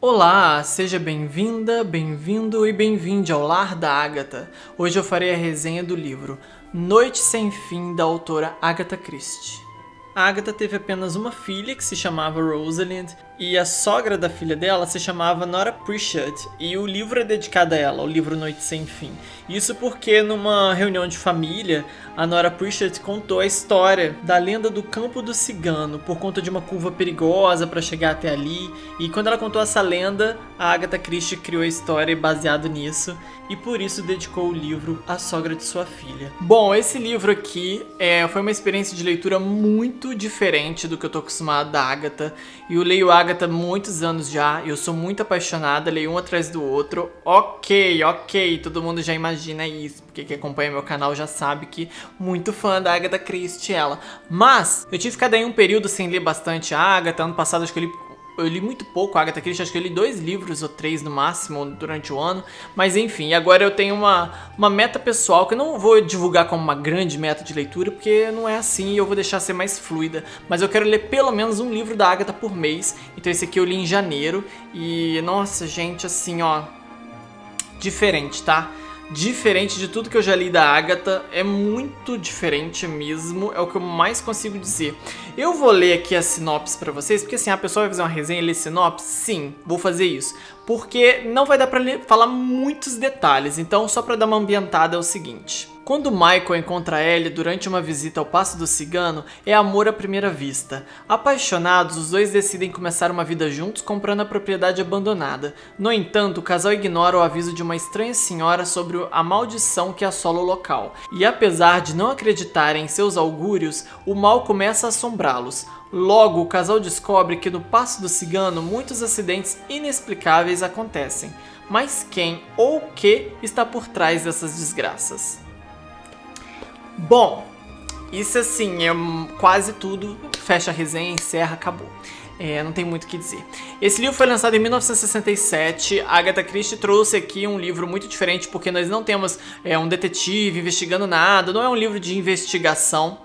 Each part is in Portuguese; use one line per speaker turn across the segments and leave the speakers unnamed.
Olá, seja bem-vinda, bem-vindo e bem-vinde ao Lar da Agatha. Hoje eu farei a resenha do livro Noite Sem Fim, da autora Agatha Christie. A Agatha teve apenas uma filha que se chamava Rosalind e a sogra da filha dela se chamava Nora Pritchard e o livro é dedicado a ela, o livro Noite Sem Fim. Isso porque numa reunião de família, a Nora Pritchard contou a história da lenda do Campo do Cigano por conta de uma curva perigosa para chegar até ali, e quando ela contou essa lenda, a Agatha Christie criou a história baseado nisso e por isso dedicou o livro à sogra de sua filha. Bom, esse livro aqui foi uma experiência de leitura muito diferente do que eu tô acostumado da Agatha. E eu leio Agatha há muitos anos já, eu sou muito apaixonada, leio um atrás do outro. Ok, todo mundo já imagina isso, porque quem acompanha meu canal já sabe que muito fã da Agatha Christie ela. Mas eu tive que ficar daí um período sem ler bastante a Agatha. Ano passado acho que eu li muito pouco a Agatha Christie, acho que eu li 2 livros ou 3 no máximo durante o ano. Mas enfim, agora eu tenho uma meta pessoal que eu não vou divulgar como uma grande meta de leitura, porque não é assim e eu vou deixar ser mais fluida. Mas eu quero ler pelo menos um livro da Agatha por mês. Então esse aqui eu li em janeiro e, nossa gente, assim ó, diferente, tá? Diferente de tudo que eu já li da Agatha, é muito diferente mesmo, é o que eu mais consigo dizer. Eu vou ler aqui a sinopse pra vocês, porque assim, a pessoa vai fazer uma resenha e ler sinopse? Sim, vou fazer isso. Porque não vai dar pra falar muitos detalhes, então só pra dar uma ambientada é o seguinte. Quando Michael encontra Ellie durante uma visita ao Passo do Cigano, é amor à primeira vista. Apaixonados, os dois decidem começar uma vida juntos comprando a propriedade abandonada. No entanto, o casal ignora o aviso de uma estranha senhora sobre a maldição que assola o local. E apesar de não acreditarem em seus augúrios, o mal começa a assombrá-los. Logo, o casal descobre que no Passo do Cigano muitos acidentes inexplicáveis acontecem. Mas quem ou o que está por trás dessas desgraças? Bom, isso assim é quase tudo, fecha a resenha, encerra, acabou. Não tem muito o que dizer. Esse livro foi lançado em 1967. A Agatha Christie trouxe aqui um livro muito diferente, porque nós não temos um detetive investigando nada. Não é um livro de investigação.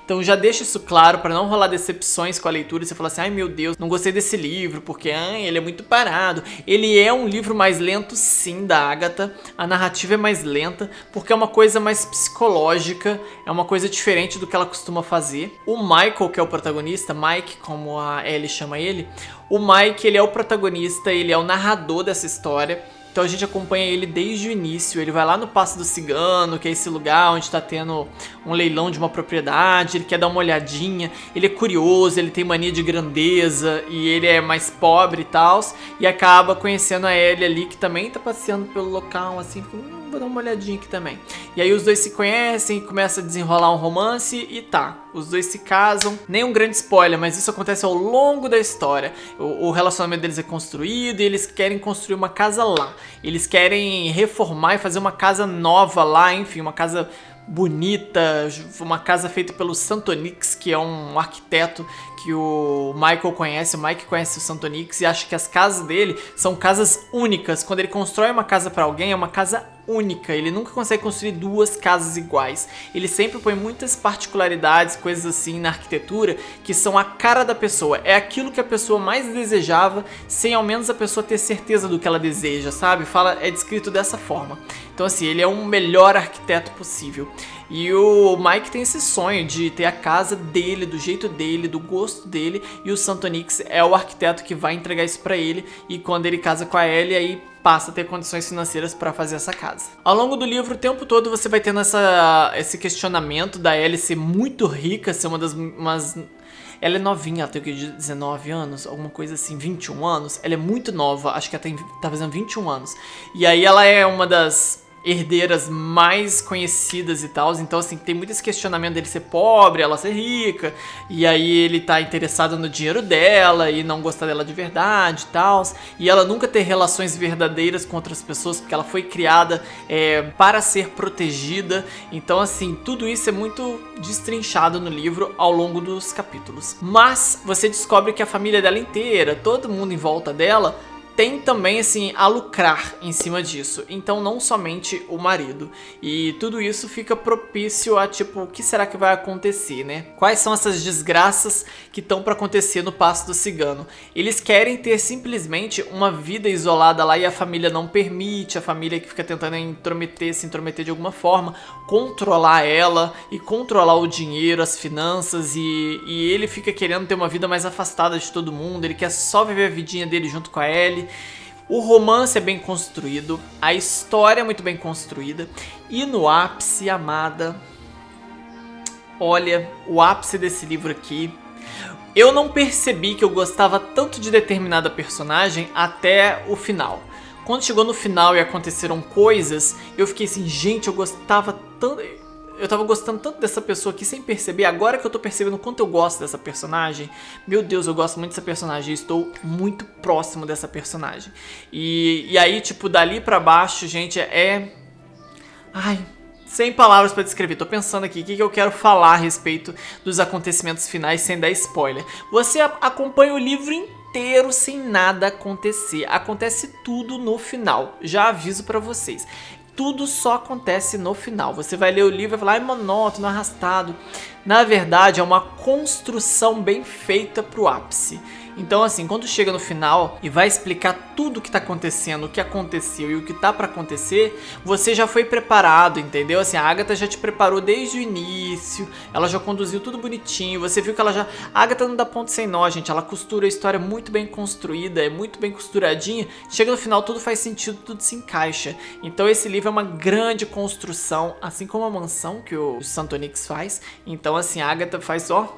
Então já deixa isso claro para não rolar decepções com a leitura. Você fala assim, ai meu Deus, não gostei desse livro porque ele é muito parado. Ele é um livro mais lento sim da Agatha. A narrativa é mais lenta porque é uma coisa mais psicológica. É uma coisa diferente do que ela costuma fazer. O Michael, que é o protagonista, Mike, como a Ellie chama ele, o Mike, ele é o protagonista, ele é o narrador dessa história. Então a gente acompanha ele desde o início. Ele vai lá no Passo do Cigano, que é esse lugar onde está tendo um leilão de uma propriedade. Ele quer dar uma olhadinha, ele é curioso, ele tem mania de grandeza e ele é mais pobre e tal. E acaba conhecendo a Ellie ali, que também está passeando pelo local, assim, vou dar uma olhadinha aqui também. E aí os dois se conhecem e começa a desenrolar um romance e tá, os dois se casam. Nem um grande spoiler, mas isso acontece ao longo da história. O relacionamento deles é construído e eles querem construir uma casa lá. Eles querem reformar e fazer uma casa nova lá, enfim, uma casa bonita, uma casa feita pelo Santonix, que é um arquiteto que o Michael conhece. O Mike conhece o Santonix e acha que as casas dele são casas únicas. Quando ele constrói uma casa para alguém, é uma casa única. Ele nunca consegue construir 2 casas iguais. Ele sempre põe muitas particularidades, coisas assim na arquitetura que são a cara da pessoa. É aquilo que a pessoa mais desejava, sem ao menos a pessoa ter certeza do que ela deseja, sabe? É descrito dessa forma. Então assim, ele é o melhor arquiteto possível. E o Mike tem esse sonho de ter a casa dele, do jeito dele, do gosto dele. E o Santonix é o arquiteto que vai entregar isso pra ele. E quando ele casa com a Ellie, aí passa a ter condições financeiras para fazer essa casa. Ao longo do livro, o tempo todo você vai tendo esse questionamento da Ellie ser muito rica, ser ela é novinha, ela tem o que, 19 anos, alguma coisa assim, 21 anos. Ela é muito nova, acho que ela tá fazendo 21 anos. E aí ela é uma das herdeiras mais conhecidas e tal, então assim, tem muito esse questionamento dele ser pobre, ela ser rica, e aí ele tá interessado no dinheiro dela e não gostar dela de verdade e tal, e ela nunca ter relações verdadeiras com outras pessoas, porque ela foi criada para ser protegida. Então assim, tudo isso é muito destrinchado no livro ao longo dos capítulos. Mas você descobre que a família dela inteira, todo mundo em volta dela, tem também, assim, a lucrar em cima disso. Então, não somente o marido. E tudo isso fica propício a, tipo, o que será que vai acontecer, né? Quais são essas desgraças que estão pra acontecer no Paço do Cigano? Eles querem ter simplesmente uma vida isolada lá e a família não permite, a família que fica tentando se intrometer de alguma forma, controlar ela e controlar o dinheiro, as finanças, e ele fica querendo ter uma vida mais afastada de todo mundo, ele quer só viver a vidinha dele junto com a Ellie. O romance é bem construído, a história é muito bem construída, e no ápice, amada, olha, o ápice desse livro aqui, eu não percebi que eu gostava tanto de determinada personagem até o final. Quando chegou no final e aconteceram coisas, eu fiquei assim, gente, eu tava gostando tanto dessa pessoa aqui sem perceber. Agora que eu tô percebendo o quanto eu gosto dessa personagem, meu Deus, eu gosto muito dessa personagem. Eu estou muito próximo dessa personagem. E aí, tipo, dali pra baixo, gente, ai, sem palavras pra descrever. Tô pensando aqui o que eu quero falar a respeito dos acontecimentos finais sem dar spoiler. Você acompanha o livro inteiro sem nada acontecer. Acontece tudo no final. Já aviso pra vocês. Tudo só acontece no final. Você vai ler o livro e vai falar, é monótono, arrastado. Na verdade, é uma construção bem feita pro ápice. Então, assim, quando chega no final e vai explicar tudo o que tá acontecendo, o que aconteceu e o que tá pra acontecer, você já foi preparado, entendeu? Assim, a Agatha já te preparou desde o início, ela já conduziu tudo bonitinho, você viu que ela já... A Agatha não dá ponto sem nó, gente, ela costura a história muito bem construída, é muito bem costuradinha, chega no final, tudo faz sentido, tudo se encaixa. Então esse livro é uma grande construção, assim como a mansão que o Santonix faz. Então, assim, a Agatha faz, ó,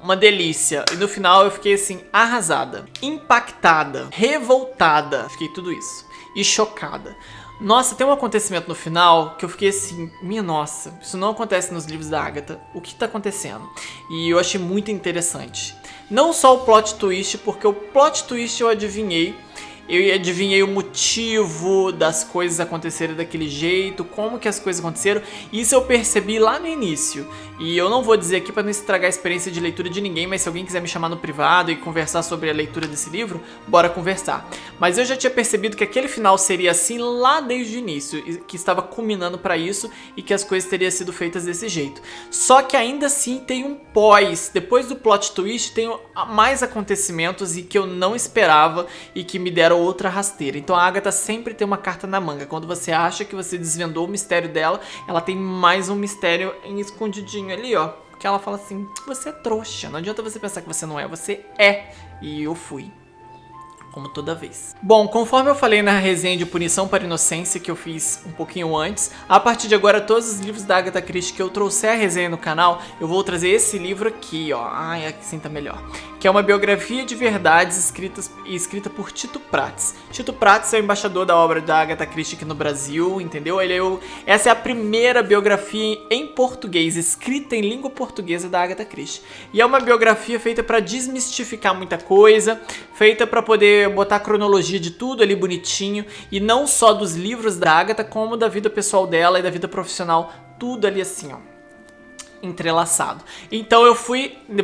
uma delícia. E no final eu fiquei assim, arrasada, impactada, revoltada. Fiquei tudo isso. E chocada. Nossa, tem um acontecimento no final que eu fiquei assim, minha nossa, isso não acontece nos livros da Agatha. O que tá acontecendo? E eu achei muito interessante. Não só o plot twist, porque o plot twist eu adivinhei. Eu adivinhei o motivo das coisas acontecerem daquele jeito, como que as coisas aconteceram. Isso eu percebi lá no início. E eu não vou dizer aqui para não estragar a experiência de leitura de ninguém, mas se alguém quiser me chamar no privado e conversar sobre a leitura desse livro, bora conversar. Mas eu já tinha percebido que aquele final seria assim lá desde o início, que estava culminando para isso e que as coisas teriam sido feitas desse jeito. Só que ainda assim tem um pós. Depois do plot twist tem mais acontecimentos e que eu não esperava e que me deram outra rasteira. Então a Agatha sempre tem uma carta na manga. Quando você acha que você desvendou o mistério dela, ela tem mais um mistério escondidinho ali, ó. Que ela fala assim, você é trouxa. Não adianta você pensar que você não é, você é. E eu fui. Como toda vez. Bom, conforme eu falei na resenha de Punição para Inocência que eu fiz um pouquinho antes, a partir de agora todos os livros da Agatha Christie que eu trouxer a resenha no canal, eu vou trazer esse livro aqui, ó. Ai, aqui sim tá melhor. Que é uma biografia de verdades escrita por Tito Prates. Tito Prates é o embaixador da obra da Agatha Christie aqui no Brasil, entendeu? Essa é a primeira biografia em português, escrita em língua portuguesa da Agatha Christie. E é uma biografia feita para desmistificar muita coisa, feita para poder botar a cronologia de tudo ali bonitinho, e não só dos livros da Agatha, como da vida pessoal dela e da vida profissional, tudo ali assim, ó, entrelaçado. Então eu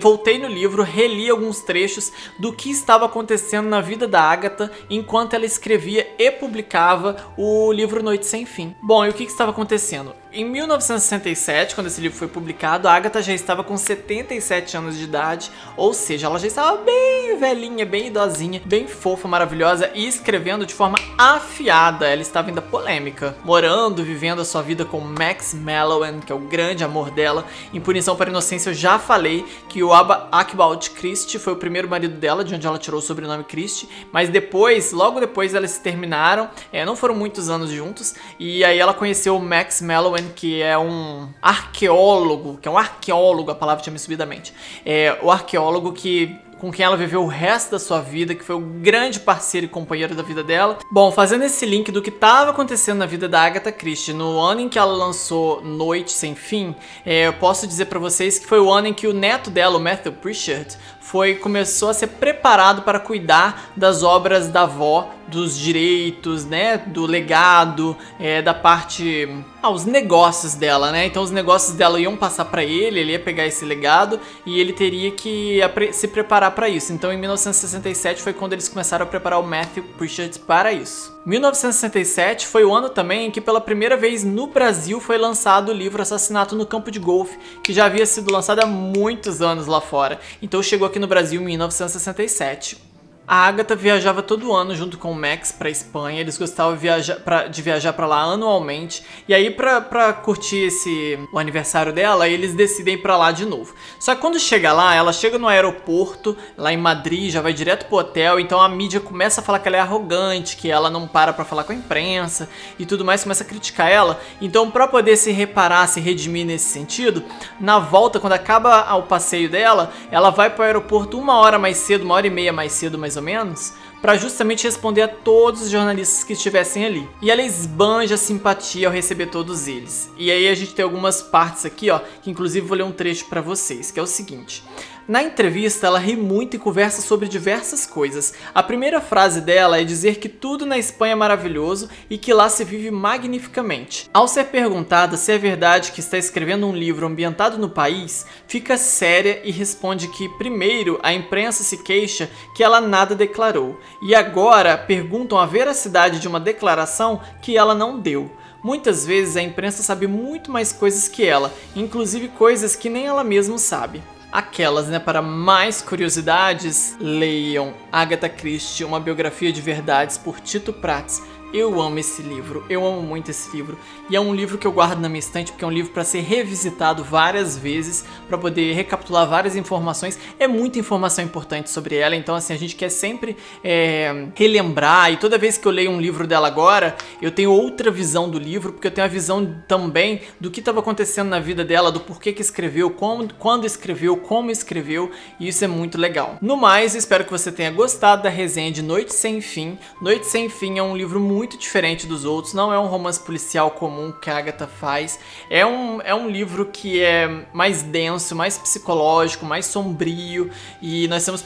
voltei no livro, reli alguns trechos do que estava acontecendo na vida da Agatha enquanto ela escrevia e publicava o livro Noite Sem Fim. Bom, e o que estava acontecendo? Em 1967, quando esse livro foi publicado, a Agatha já estava com 77 anos de idade, ou seja, ela já estava bem velhinha, bem idosinha, bem fofa, maravilhosa e escrevendo de forma afiada. Ela estava ainda polêmica, morando, vivendo a sua vida com Max Mallowan, que é o grande amor dela. Em Punição para Inocência eu já falei que o Archibald Christie foi o primeiro marido dela, de onde ela tirou o sobrenome Christie, mas depois, logo depois elas se terminaram, não foram muitos anos juntos, e aí ela conheceu o Max Mallowan, que é um arqueólogo, a palavra tinha me subido à mente, o arqueólogo com quem ela viveu o resto da sua vida, que foi o grande parceiro e companheiro da vida dela. Bom, fazendo esse link do que estava acontecendo na vida da Agatha Christie no ano em que ela lançou Noite Sem Fim, eu posso dizer pra vocês que foi o ano em que o neto dela, o Matthew Pritchard, começou a ser preparado para cuidar das obras da avó dos direitos, né, do legado, da parte... os negócios dela, né? Então os negócios dela iam passar pra ele ia pegar esse legado e ele teria que se preparar pra isso. Então em 1967 foi quando eles começaram a preparar o Matthew Pritchard para isso. 1967 foi o ano também em que pela primeira vez no Brasil foi lançado o livro Assassinato no Campo de Golfe, que já havia sido lançado há muitos anos lá fora. Então chegou aqui no Brasil em 1967. A Agatha viajava todo ano junto com o Max pra Espanha, eles gostavam de viajar pra lá anualmente, e aí pra curtir o aniversário dela, eles decidem ir pra lá de novo. Só que quando chega lá, ela chega no aeroporto, lá em Madrid, já vai direto pro hotel, então a mídia começa a falar que ela é arrogante, que ela não para pra falar com a imprensa e tudo mais, começa a criticar ela. Então pra poder se reparar, se redimir nesse sentido, na volta, quando acaba o passeio dela, ela vai pro aeroporto 1 hora mais cedo, 1h30 mais cedo, mais ou menos, para justamente responder a todos os jornalistas que estivessem ali. E ela esbanja simpatia ao receber todos eles. E aí a gente tem algumas partes aqui, ó, que inclusive vou ler um trecho para vocês, que é o seguinte. Na entrevista, ela ri muito e conversa sobre diversas coisas. A primeira frase dela é dizer que tudo na Espanha é maravilhoso e que lá se vive magnificamente. Ao ser perguntada se é verdade que está escrevendo um livro ambientado no país, fica séria e responde que, primeiro, a imprensa se queixa que ela nada declarou, e agora perguntam a veracidade de uma declaração que ela não deu. Muitas vezes a imprensa sabe muito mais coisas que ela, inclusive coisas que nem ela mesma sabe. Aquelas, né? Para mais curiosidades, leiam Agatha Christie, uma biografia de verdades por Tito Prats. Eu amo esse livro, eu amo muito esse livro. E é um livro que eu guardo na minha estante porque é um livro para ser revisitado várias vezes, para poder recapitular várias informações. É muita informação importante sobre ela, então assim, a gente quer sempre relembrar. E toda vez que eu leio um livro dela agora, eu tenho outra visão do livro, porque eu tenho a visão também do que estava acontecendo na vida dela, do porquê que escreveu, quando escreveu, como escreveu, e isso é muito legal. No mais, espero que você tenha gostado da resenha de Noite Sem Fim. Noite Sem Fim é um livro muito diferente dos outros, não é um romance policial comum que a Agatha faz, é um livro que é mais denso, mais psicológico, mais sombrio, e nós temos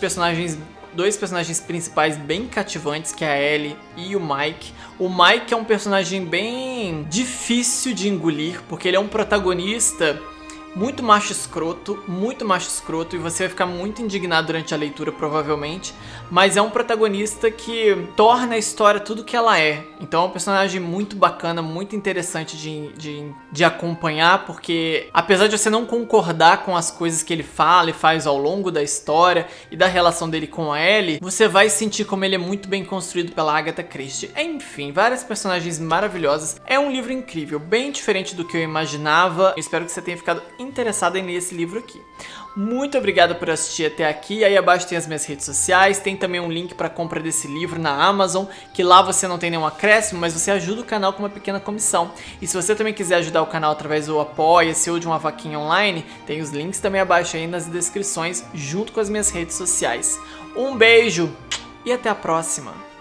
dois personagens principais bem cativantes, que é a Ellie e o Mike. O Mike é um personagem bem difícil de engolir, porque ele é um protagonista muito macho escroto, e você vai ficar muito indignado durante a leitura, provavelmente, mas é um protagonista que torna a história tudo que ela é. Então é um personagem muito bacana, muito interessante de acompanhar, porque apesar de você não concordar com as coisas que ele fala e faz ao longo da história e da relação dele com a Ellie, você vai sentir como ele é muito bem construído pela Agatha Christie. Enfim, várias personagens maravilhosas. É um livro incrível, bem diferente do que eu imaginava. Eu espero que você tenha ficado interessado em ler esse livro aqui. Muito obrigado por assistir até aqui. Aí abaixo tem as minhas redes sociais, tem também um link para compra desse livro na Amazon, que lá você não tem nenhum acréscimo, mas você ajuda o canal com uma pequena comissão. E se você também quiser ajudar o canal através do Apoia-se ou de uma vaquinha online, tem os links também abaixo aí nas descrições, junto com as minhas redes sociais. Um beijo e até a próxima!